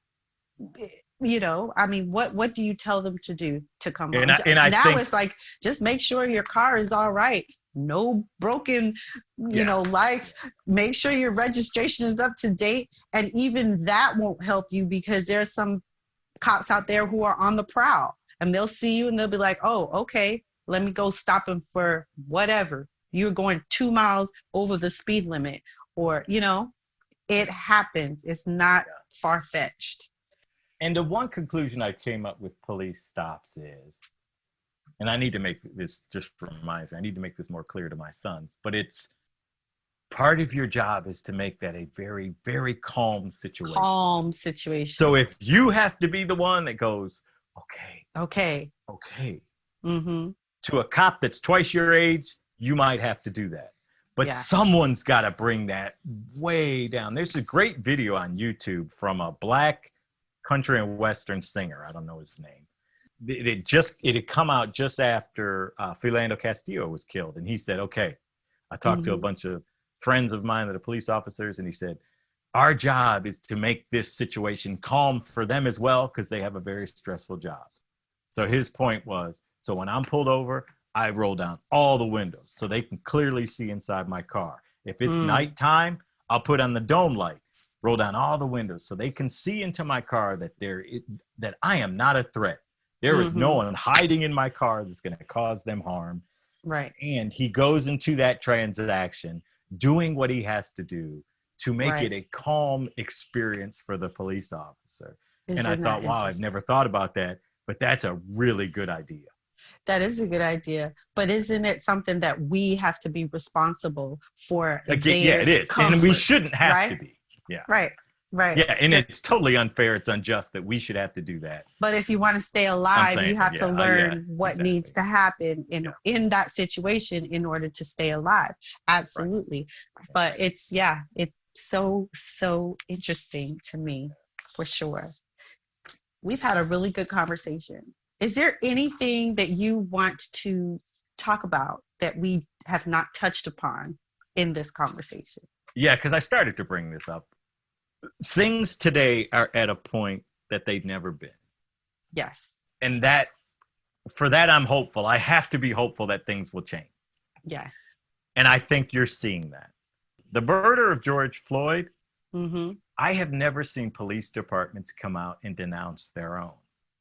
S3: what do you tell them to do to come home? Now it's like, just make sure your car is all right. No broken, lights. Make sure your registration is up to date. And even that won't help you because there's some cops out there who are on the prowl and they'll see you and they'll be like, oh, okay, let me go stop him for whatever. You're going 2 miles over the speed limit or, it happens. It's not far-fetched.
S2: And the one conclusion I came up with police stops is, and I need to make this just for I need to make this more clear to my sons, but it's part of your job is to make that a very, very calm situation.
S3: Calm situation.
S2: So if you have to be the one that goes, okay,
S3: mm-hmm.
S2: to a cop that's twice your age, you might have to do that. But someone's got to bring that way down. There's a great video on YouTube from a black country and western singer. I don't know his name. It had come out just after Philando Castillo was killed. And he said, okay, I talked to a bunch of friends of mine that are police officers. And he said, our job is to make this situation calm for them as well, because they have a very stressful job. So his point was, so when I'm pulled over, I roll down all the windows so they can clearly see inside my car. If it's nighttime, I'll put on the dome light, roll down all the windows so they can see into my car that I am not a threat. There is no one hiding in my car that's going to cause them harm.
S3: Right.
S2: And he goes into that transaction doing what he has to do to make it a calm experience for the police officer. And I thought, wow, I've never thought about that, but that's a really good idea.
S3: That is a good idea. But isn't it something that we have to be responsible for?
S2: Yeah, it is. Comfort, and we shouldn't have to be. Yeah.
S3: Right.
S2: Yeah, and it's totally unfair. It's unjust that we should have to do that.
S3: But if you want to stay alive, you have to learn what needs to happen in that situation in order to stay alive. Absolutely. Right. But it's so interesting to me, for sure. We've had a really good conversation. Is there anything that you want to talk about that we have not touched upon in this conversation?
S2: Yeah, because I started to bring this up. Things today are at a point that they've never been.
S3: Yes.
S2: And for that, I'm hopeful. I have to be hopeful that things will change.
S3: Yes.
S2: And I think you're seeing that. The murder of George Floyd, I have never seen police departments come out and denounce their own.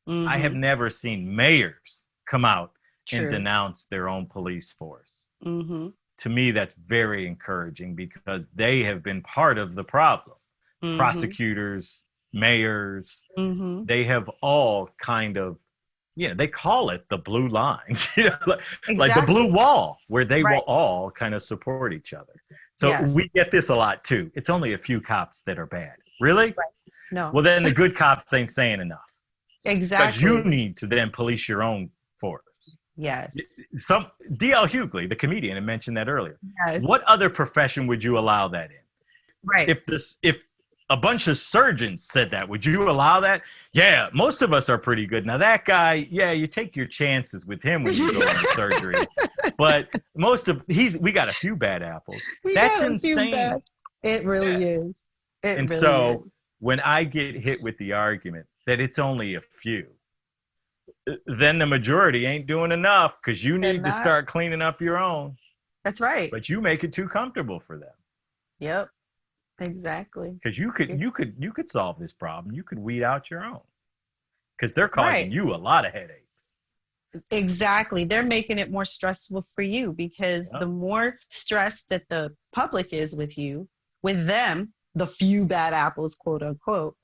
S2: I have never seen mayors come out and denounce their own police force. To me, that's very encouraging because they have been part of the problem. Prosecutors, mayors, they have all kind of, they call it the blue line, like the blue wall, where they will all kind of support each other. So we get this a lot too. It's only a few cops that are bad. Really?
S3: Right. No.
S2: Well, then the good cops ain't saying enough.
S3: Exactly.
S2: Because you need to then police your own force.
S3: Yes.
S2: D.L. Hughley, the comedian, had mentioned that earlier.
S3: Yes.
S2: What other profession would you allow that in?
S3: Right.
S2: If a bunch of surgeons said that, would you allow that? Yeah, most of us are pretty good. Now that guy, you take your chances with him when you go into surgery. But we got a few bad apples. That's insane.
S3: It really is.
S2: And so when I get hit with the argument that it's only a few, then the majority ain't doing enough because you need to start cleaning up your own.
S3: That's right.
S2: But you make it too comfortable for them.
S3: Yep. Exactly.
S2: Because you could solve this problem. You could weed out your own. Because they're causing you a lot of headaches.
S3: Exactly. They're making it more stressful for you because the more stressed that the public is with them, the few bad apples, quote unquote,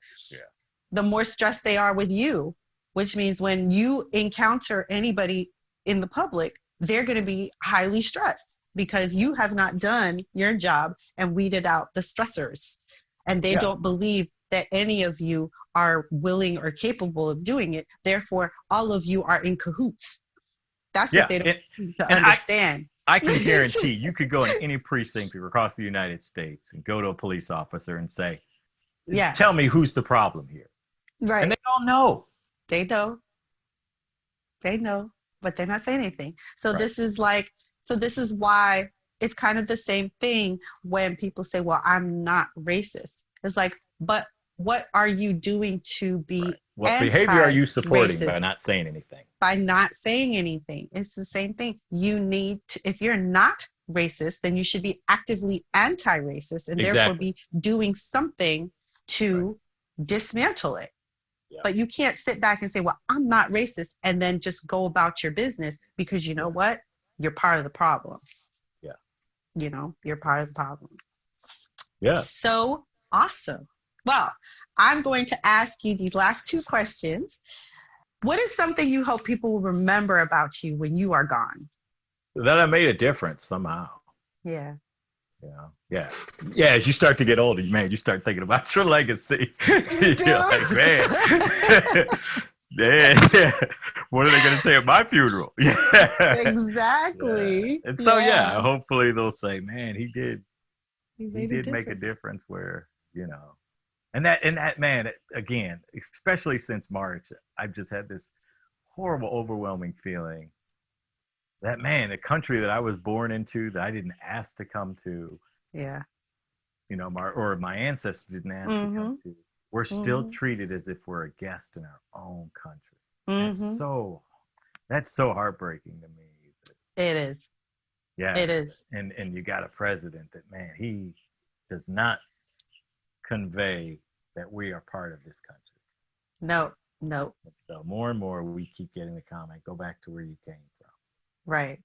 S3: the more stressed they are with you, which means when you encounter anybody in the public, they're going to be highly stressed because you have not done your job and weeded out the stressors. And they don't believe that any of you are willing or capable of doing it. Therefore, all of you are in cahoots. That's what they don't understand.
S2: I can guarantee you could go in any precinct across the United States and go to a police officer and say, tell me who's the problem here.
S3: Right.
S2: And they all know.
S3: They know, but they're not saying anything. So this is why it's kind of the same thing when people say, well, I'm not racist. It's like, but what are you doing to be
S2: What behavior are you supporting by not saying anything?
S3: By not saying anything. It's the same thing. You need to, if you're not racist, then you should be actively anti-racist and therefore be doing something to dismantle it. Yeah. But you can't sit back and say, well, I'm not racist, and then just go about your business because you know what? You're part of the problem.
S2: Yeah.
S3: You're part of the problem.
S2: Yeah.
S3: So awesome. Well, I'm going to ask you these last two questions. What is something you hope people will remember about you when you are gone?
S2: That I made a difference somehow.
S3: Yeah.
S2: Yeah. As you start to get older, man, you start thinking about your legacy.
S3: You do?
S2: You're like, man, yeah. What are they going to say at my funeral? Yeah.
S3: Exactly.
S2: And so,
S3: Yeah.
S2: hopefully they'll say, man, he
S3: You
S2: he
S3: made a
S2: did make a
S3: difference.
S2: difference where, and that man, again, especially since March, I've just had this horrible, overwhelming feeling that, man, the country that I was born into, that I didn't ask to come to,
S3: Yeah.
S2: my ancestors didn't ask to come
S3: Mm-hmm.
S2: to, we're still
S3: Mm-hmm.
S2: treated as if we're a guest in our own country.
S3: Mm-hmm.
S2: That's so heartbreaking to me.
S3: It is.
S2: Yeah,
S3: It is.
S2: and you got a president that, man, he does not convey that we are part of this country.
S3: No, no.
S2: So more and more we keep getting the comment, go back to where you came from.
S3: Right.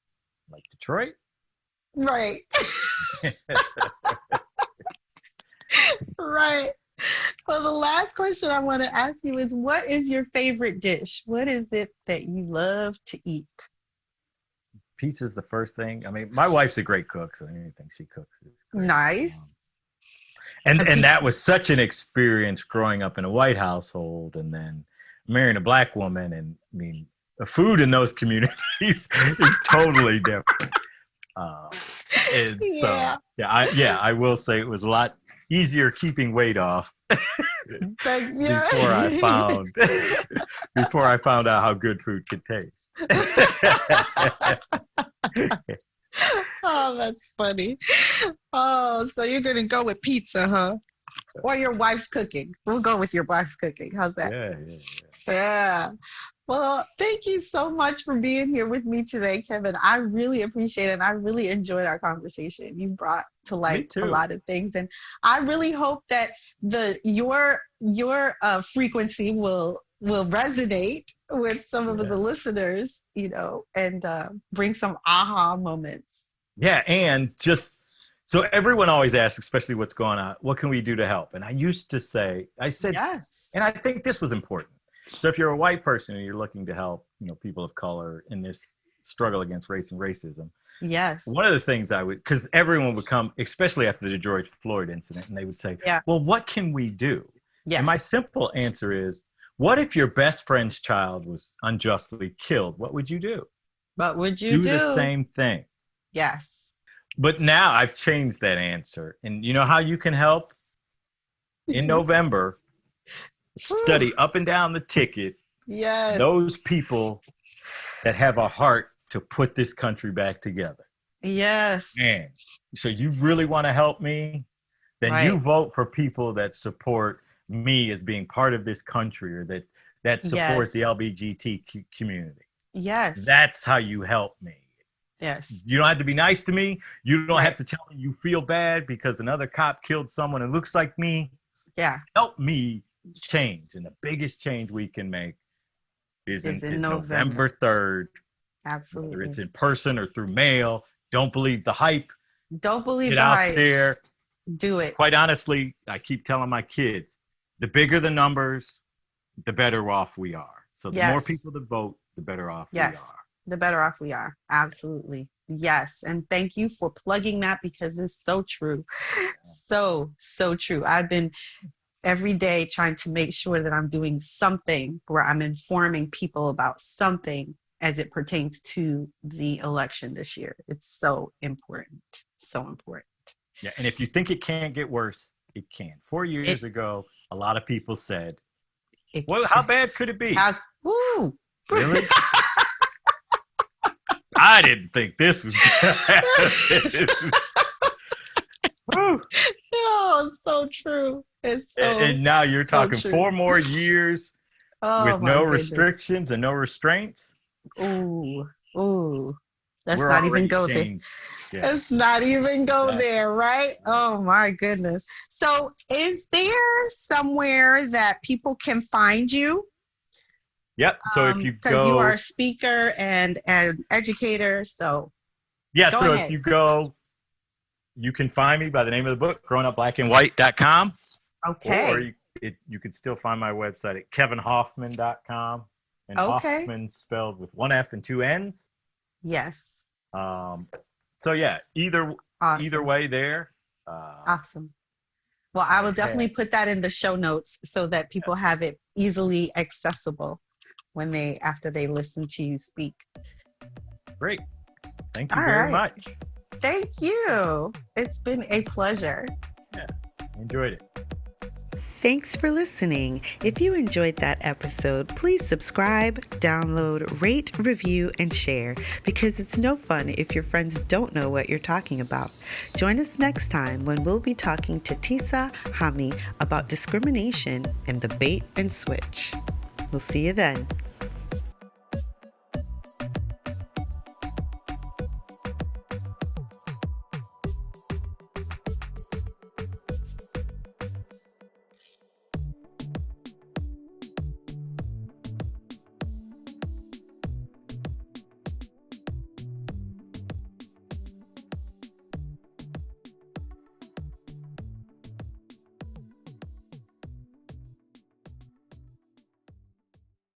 S2: Like Detroit?
S3: Right. Right. Well, the last question I want to ask you is, what is your favorite dish? What is it that you love to eat?
S2: Pizza's the first thing. I mean, my wife's a great cook, so anything she cooks is great.
S3: Nice.
S2: And that was such an experience growing up in a white household and then marrying a black woman. And I mean, the food in those communities is totally different. And
S3: Yeah.
S2: so, I will say it was a lot easier keeping weight off
S3: But, yeah.
S2: before I found out how good food could taste.
S3: Oh, that's funny. Oh, so you're gonna go with pizza, huh? Or your wife's cooking. We'll go with your wife's cooking. How's that?
S2: Yeah.
S3: Yeah. Well, thank you so much for being here with me today, Kevin. I really appreciate it. I really enjoyed our conversation. You brought to light a lot of things, and I really hope that your frequency will resonate with some of the listeners, and bring some aha moments.
S2: Yeah, and just so everyone always asks, especially what's going on, what can we do to help? And I said,
S3: yes,
S2: and I think this was important. So if you're a white person and you're looking to help, people of color in this struggle against race and racism,
S3: yes,
S2: one of the things because everyone would come, especially after the George Floyd incident, and they would say, well, what can we do?
S3: Yes.
S2: And my simple answer is, what if your best friend's child was unjustly killed? What would you do?
S3: What would you do?
S2: Do the same thing.
S3: Yes.
S2: But now I've changed that answer. And you know how you can help? In November, study up and down the ticket.
S3: Yes.
S2: Those people that have a heart to put this country back together.
S3: Yes.
S2: Man, so you really want to help me? Then you vote for people that support me as being part of this country, or that support the LGBT community.
S3: Yes.
S2: That's how you help me.
S3: Yes.
S2: You don't have to be nice to me. You don't have to tell me you feel bad because another cop killed someone who looks like me.
S3: Yeah.
S2: Help me change. And the biggest change we can make is November 3rd.
S3: Absolutely.
S2: Whether it's in person or through mail. Don't believe the hype.
S3: Don't believe
S2: Get
S3: the
S2: out
S3: hype.
S2: there.
S3: Do it.
S2: Quite honestly, I keep telling my kids, the bigger the numbers, the better off we are. So the more people that vote, the better off we are.
S3: The better off we are. Absolutely. Yes. And thank you for plugging that, because it's so true. So true. I've been every day trying to make sure that I'm doing something where I'm informing people about something as it pertains to the election this year. It's so important. So important.
S2: Yeah. And if you think it can't get worse, it can. 4 years ago, a lot of people said, well, how bad could it be? Really? I didn't think this was
S3: Oh, it's so true. It's so,
S2: and now you're talking
S3: true.
S2: 4 more years with no restrictions and no restraints.
S3: Ooh. Let's not even go there. Let's not even go there, right? Oh my goodness. So is there somewhere that people can find you?
S2: Yep. So if you go,
S3: because you are a speaker and an educator, so
S2: so if you go, you can find me by the name of the book, growingupblackandwhite.com.
S3: Okay.
S2: Or you can still find my website at kevinhoffman.com, and Hoffman spelled with 1 F and 2 N's.
S3: Yes.
S2: So yeah, either
S3: Awesome.
S2: Either way there.
S3: Awesome. Well, I will definitely put that in the show notes so that people have it easily accessible after they listen to you speak.
S2: Great. Thank you very much.
S3: Thank you. It's been a pleasure.
S2: Yeah, enjoyed it.
S1: Thanks for listening. If you enjoyed that episode, please subscribe, download, rate, review, and share, because it's no fun if your friends don't know what you're talking about. Join us next time when we'll be talking to Tisa Hami about discrimination and the bait and switch. We'll see you then.